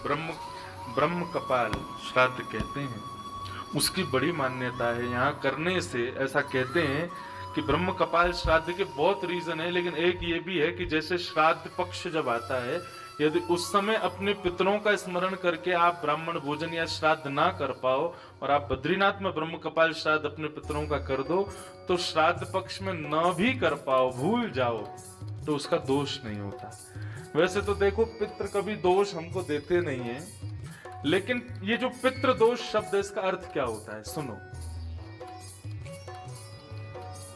ब्रह्म ब्रह्म कपाल श्राद्ध कहते हैं, उसकी बड़ी मान्यता है। यहाँ करने से ऐसा कहते हैं कि ब्रह्म कपाल श्राद्ध के बहुत रीजन है, लेकिन एक ये भी है कि जैसे श्राद्ध पक्ष जब आता है, यदि उस समय अपने पितरों का स्मरण करके आप ब्राह्मण भोजन या श्राद्ध ना कर पाओ और आप बद्रीनाथ में ब्रह्म कपाल श्राद्ध अपने पितरों का कर दो, तो श्राद्ध पक्ष में न भी कर पाओ, भूल जाओ, तो उसका दोष नहीं होता। वैसे तो देखो, पितृ कभी दोष हमको देते नहीं है, लेकिन ये जो पितृ दोष शब्द है, इसका अर्थ क्या होता है सुनो।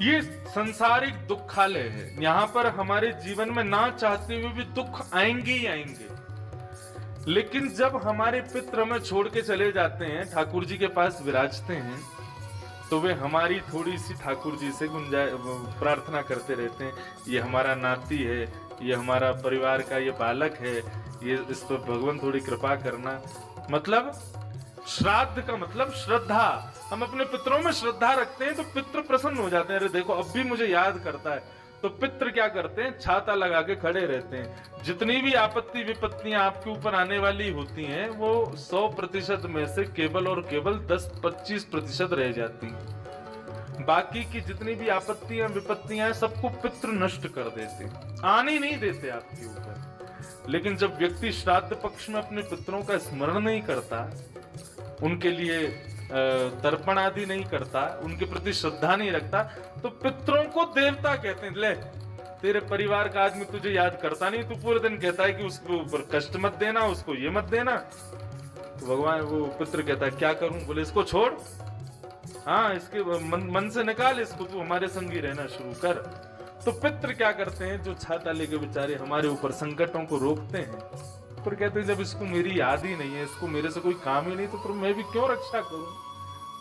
ये संसारिक दुखालय है, यहाँ पर हमारे जीवन में ना चाहते हुए भी दुख आएंगे ही आएंगे, लेकिन जब हमारे पितृ हमें छोड़ के चले जाते हैं, ठाकुर जी के पास विराजते हैं, तो वे हमारी थोड़ी सी ठाकुर जी से प्रार्थना करते रहते हैं, ये हमारा नाती है, ये हमारा परिवार का ये बालक है, ये इस पर भगवान थोड़ी कृपा करना। मतलब श्राद्ध का मतलब श्रद्धा, हम अपने पितरों में श्रद्धा रखते हैं तो पितृ प्रसन्न हो जाते हैं। अरे देखो, अब भी मुझे याद करता है, तो पितृ क्या करते हैं, छाता लगा के खड़े रहते हैं। जितनी भी आपत्ति विपत्तियां आपके ऊपर आने वाली होती हैं, वो 100% में से केवल और केवल 10-25% रह जाती हैं। बाकी की जितनी भी आपत्तियां विपत्तियां हैं, सबको पितृ नष्ट कर देते हैं, आने नहीं देते आपके ऊपर। लेकिन जब व्यक्ति श्राद्ध पक्ष में अपने पितरों का स्मरण नहीं करता, उनके लिए तर्पण आदि नहीं करता, उनके प्रति श्रद्धा नहीं रखता, तो पितरों को देवता कहते हैं। ले, तेरे परिवार का आदमी तुझे याद करता नहीं, तू पूरे दिन कहता है कि उसके ऊपर कष्ट मत देना, उसको ये मत देना, तो भगवान वो पितृ कहता है क्या करूं, बोले इसको छोड़, हाँ इसके मन से निकाल इसको, तू हमारे संग ही रहना शुरू कर। तो पितृ क्या करते हैं, जो छाता लेके बेचारे हमारे ऊपर संकटों को रोकते हैं, पर कहते हैं जब इसको मेरी याद ही नहीं है, इसको मेरे से कोई काम ही नहीं, तो फिर मैं भी क्यों रक्षा करूं।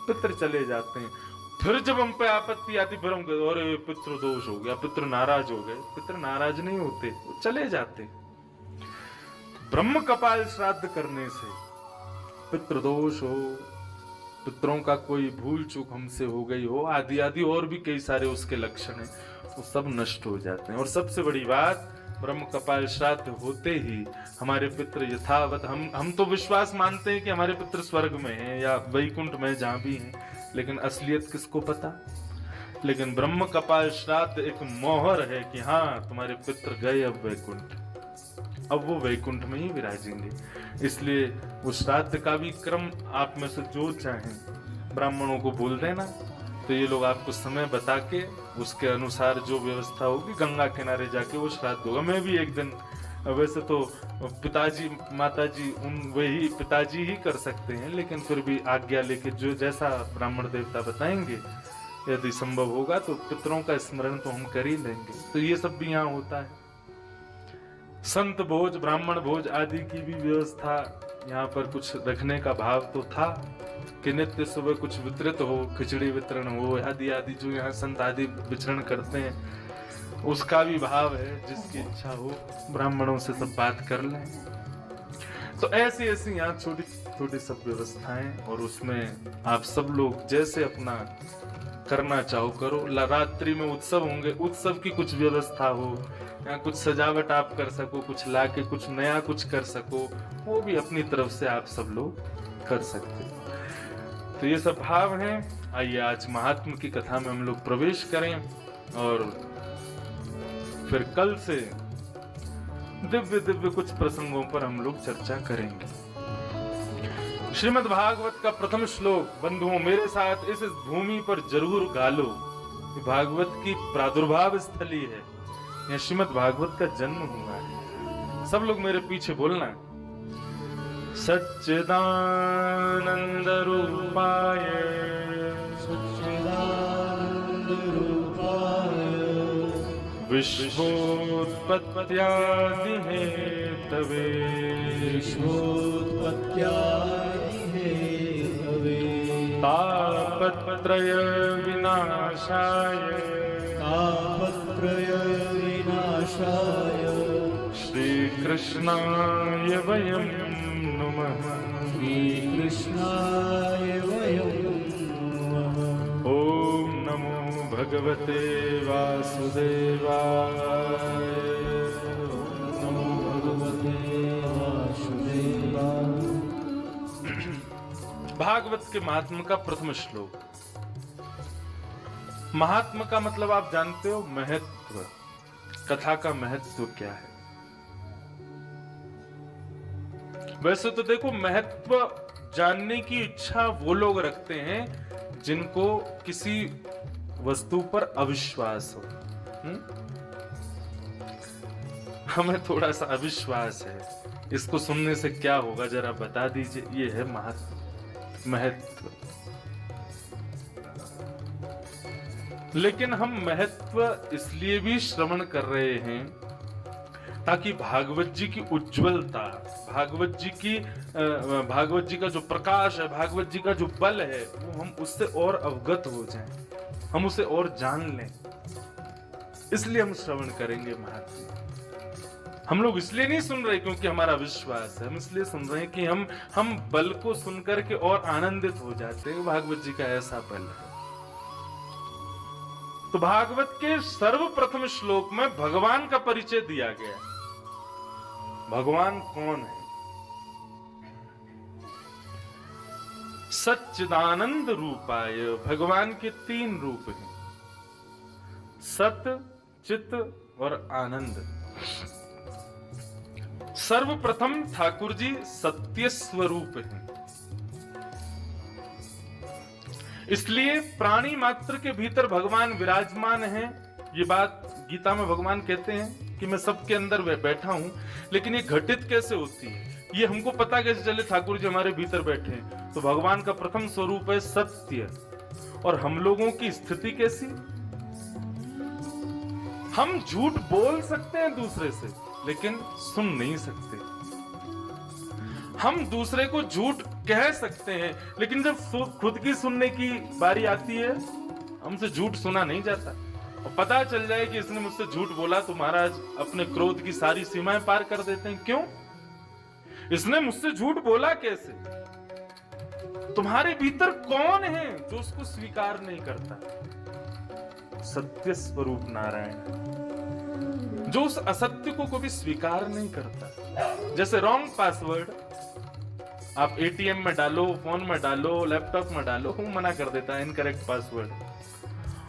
पितृ चले जाते हैं। फिर जब हम पे आपत्ति आती, फिर हम कहते अरे पितृ दोष हो गया, पितृ नाराज हो गए। पितृ नाराज नहीं होते, वो चले जाते। ब्रह्म कपाल श्राद्ध करने से पितृ दोष हो, पितरों का कोई भूल चूक हमसे हो गई हो, आदि आदि और भी कई सारे उसके लक्षण हैं, वो सब नष्ट हो जाते हैं। और सबसे बड़ी बात, ब्रह्म कपाल श्राद्ध होते ही हमारे पितृ यथावत, हम तो विश्वास मानते हैं कि हमारे पितृ स्वर्ग में हैं या वैकुंठ में, जहां भी हैं, लेकिन असलियत किसको पता। लेकिन ब्रह्म कपाल श्राद्ध एक मोहर है कि हाँ तुम्हारे पितृ गए अब वैकुंठ, अब वो वैकुंठ में ही विराजेंगे। इसलिए उस श्राद्ध का भी क्रम आप में से जो चाहें ब्राह्मणों को बोल देना, तो ये लोग आपको समय बता के उसके अनुसार जो व्यवस्था होगी, गंगा किनारे जाके वो श्राद्ध होगा। मैं भी एक दिन, वैसे तो पिताजी माताजी वही पिताजी ही कर सकते हैं, लेकिन फिर भी आज्ञा लेके जो जैसा ब्राह्मण देवता बताएंगे, यदि संभव होगा तो पितरों का स्मरण तो हम कर ही लेंगे। तो ये सब भी यहाँ होता है। संत भोज, ब्राह्मण भोज आदि की भी व्यवस्था यहाँ पर कुछ रखने का भाव तो था कि नित्य सुबह कुछ वितरित हो, खिचड़ी वितरण हो, आदि आदि जो यहाँ संत आदि विचरण करते हैं, उसका भी भाव है। जिसकी इच्छा हो ब्राह्मणों से सब बात कर लें। तो ऐसी ऐसी यहाँ छोटी छोटी सब व्यवस्थाएं, और उसमें आप सब लोग जैसे अपना करना चाहो करो। रात्रि में उत्सव होंगे, उत्सव की कुछ व्यवस्था हो, या कुछ सजावट आप कर सको, कुछ लाके कुछ नया कुछ कर सको, वो भी अपनी तरफ से आप सब लोग कर सकते। तो ये सब भाव हैं। आइए आज महात्मा की कथा में हम लोग प्रवेश करें, और फिर कल से दिव्य दिव्य कुछ प्रसंगों पर हम लोग चर्चा करेंगे। श्रीमद् भागवत का प्रथम श्लोक बंधुओं मेरे साथ इस भूमि पर जरूर गालो। भागवत की प्रादुर्भाव स्थली है, यहाँ श्रीमद् भागवत का जन्म हुआ है। सब लोग मेरे पीछे बोलना, सच्चिदानंद रूपाय विश्वोत्पत्त्यादि हेतवे तापत्रय विनाशाय श्रीकृष्णाय वयं नमः। ओम नमो भगवते वासुदेवाय। नमो भगवते वासुदेवाय। भागवत के महात्मा का प्रथम श्लोक। महात्मा का मतलब आप जानते हो, महत्व। कथा का महत्व क्या है? वैसे तो देखो, महत्व जानने की इच्छा वो लोग रखते हैं जिनको किसी वस्तु पर अविश्वास हो। हमें थोड़ा सा अविश्वास है, इसको सुनने से क्या होगा जरा बता दीजिए। ये है महत्व। लेकिन हम महत्व इसलिए भी श्रवण कर रहे हैं ताकि भागवत जी की उज्जवलता, भागवत जी का जो प्रकाश है, भागवत जी का जो बल है, वो हम उससे और अवगत हो जाएं, हम उसे और जान लें। इसलिए हम श्रवण करेंगे महात्मा। हम लोग इसलिए नहीं सुन रहे क्योंकि हमारा विश्वास है, हम इसलिए सुन रहे हैं कि हम बल को सुनकर के और आनंदित हो जाते हैं। भागवत जी का ऐसा बल है। तो भागवत के सर्वप्रथम श्लोक में भगवान का परिचय दिया गया। भगवान कौन है? सच्चिदानंद रूपाय। भगवान के 3 रूप हैं, सत, चित और आनंद। सर्वप्रथम ठाकुर जी सत्य स्वरूप हैं, इसलिए प्राणी मात्र के भीतर भगवान विराजमान हैं। ये बात गीता में भगवान कहते हैं कि मैं सबके अंदर बैठा हूं, लेकिन ये घटित कैसे होती है, ये हमको पता कैसे चले ठाकुर जी हमारे भीतर बैठे हैं? तो भगवान का प्रथम स्वरूप है सत्य। और हम लोगों की स्थिति कैसी? हम झूठ बोल सकते हैं दूसरे से, लेकिन सुन नहीं सकते। हम दूसरे को झूठ कह सकते हैं, लेकिन जब खुद की सुनने की बारी आती है, हमसे झूठ सुना नहीं जाता। और पता चल जाए कि इसने मुझसे झूठ बोला तो महाराज अपने क्रोध की सारी सीमाएं पार कर देते हैं। क्यों? इसने मुझसे झूठ बोला कैसे? तुम्हारे भीतर कौन है जो उसको स्वीकार नहीं करता? सत्य स्वरूप नारायण, जो उस असत्य को कभी स्वीकार नहीं करता। जैसे रॉन्ग पासवर्ड आप एटीएम में डालो, फोन में डालो, लैपटॉप में डालो, वो मना कर देता है इनकरेक्ट पासवर्ड।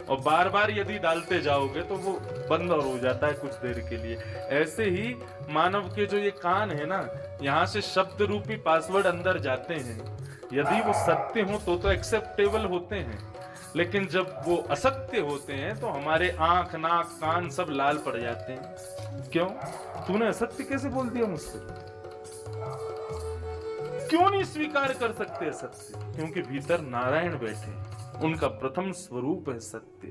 और बार बार यदि डालते जाओगे तो वो बंद और हो जाता है कुछ देर के लिए। ऐसे ही मानव के जो ये कान है ना, यहाँ से शब्द रूपी पासवर्ड अंदर जाते हैं। यदि वो सत्य हो तो एक्सेप्टेबल होते हैं, लेकिन जब वो असत्य होते हैं तो हमारे आंख, नाक, कान सब लाल पड़ जाते हैं। क्यों? तूने असत्य कैसे बोल दिया मुझसे? क्यों नहीं स्वीकार कर सकते असत्य? क्योंकि भीतर नारायण बैठे, उनका प्रथम स्वरूप है सत्य।